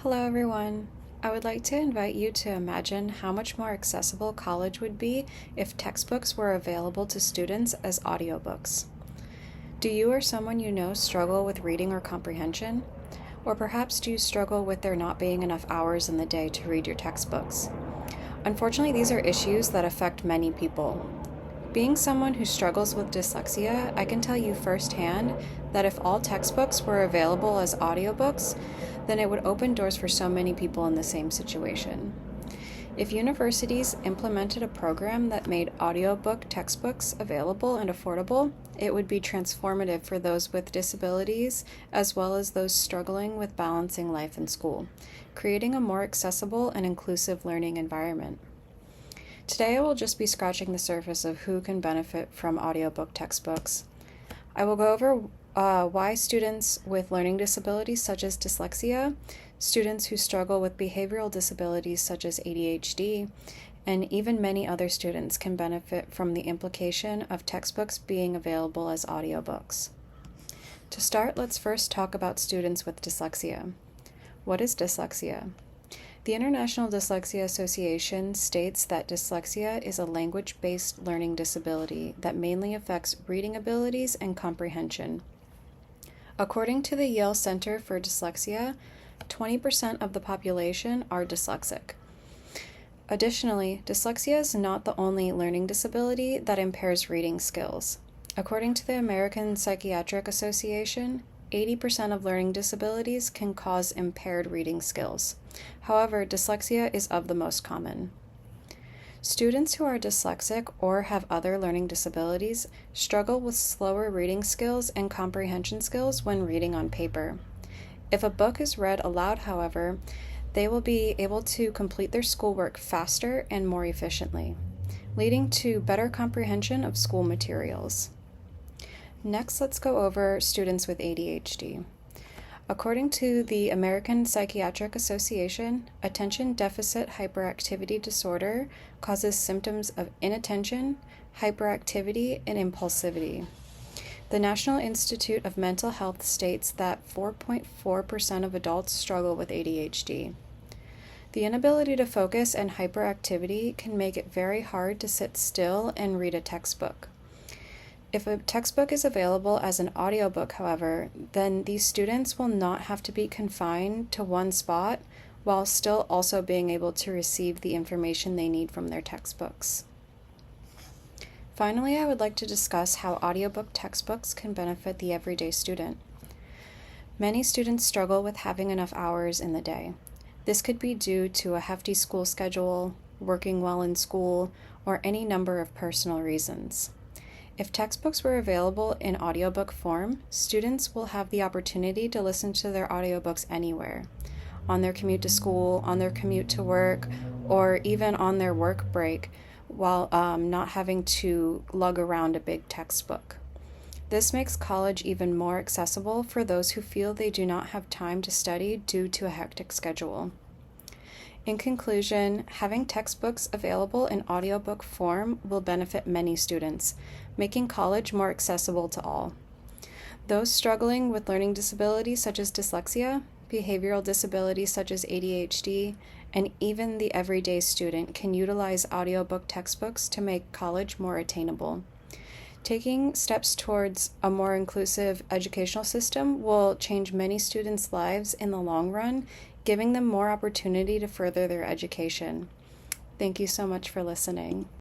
Hello everyone. I would like to invite you to imagine how much more accessible college would be if textbooks were available to students as audiobooks. Do you or someone you know struggle with reading or comprehension? Or perhaps do you struggle with there not being enough hours in the day to read your textbooks? Unfortunately, these are issues that affect many people. Being someone who struggles with dyslexia, I can tell you firsthand that if all textbooks were available as audiobooks, then it would open doors for so many people in the same situation. If universities implemented a program that made audiobook textbooks available and affordable, it would be transformative for those with disabilities as well as those struggling with balancing life and school, creating a more accessible and inclusive learning environment. Today I will just be scratching the surface of who can benefit from audiobook textbooks. I will go over why students with learning disabilities such as dyslexia, students who struggle with behavioral disabilities such as ADHD, and even many other students can benefit from the implication of textbooks being available as audiobooks. To start, let's first talk about students with dyslexia. What is dyslexia? The International Dyslexia Association states that dyslexia is a language-based learning disability that mainly affects reading abilities and comprehension. According to the Yale Center for Dyslexia, 20% of the population are dyslexic. Additionally, dyslexia is not the only learning disability that impairs reading skills. According to the American Psychiatric Association, 80% of learning disabilities can cause impaired reading skills. However, dyslexia is of the most common. Students who are dyslexic or have other learning disabilities struggle with slower reading skills and comprehension skills when reading on paper. If a book is read aloud, however, they will be able to complete their schoolwork faster and more efficiently, leading to better comprehension of school materials. Next, let's go over students with ADHD. According to the American Psychiatric Association, attention deficit hyperactivity disorder causes symptoms of inattention, hyperactivity, and impulsivity. The National Institute of Mental Health states that 4.4% of adults struggle with ADHD. The inability to focus and hyperactivity can make it very hard to sit still and read a textbook. If a textbook is available as an audiobook, however, then these students will not have to be confined to one spot while still also being able to receive the information they need from their textbooks. Finally, I would like to discuss how audiobook textbooks can benefit the everyday student. Many students struggle with having enough hours in the day. This could be due to a hefty school schedule, working well in school, or any number of personal reasons. If textbooks were available in audiobook form, students will have the opportunity to listen to their audiobooks anywhere, on their commute to school, on their commute to work, or even on their work break, while not having to lug around a big textbook. This makes college even more accessible for those who feel they do not have time to study due to a hectic schedule. In conclusion, having textbooks available in audiobook form will benefit many students, making college more accessible to all. Those struggling with learning disabilities such as dyslexia, behavioral disabilities such as ADHD, and even the everyday student can utilize audiobook textbooks to make college more attainable. Taking steps towards a more inclusive educational system will change many students' lives in the long run, giving them more opportunity to further their education. Thank you so much for listening.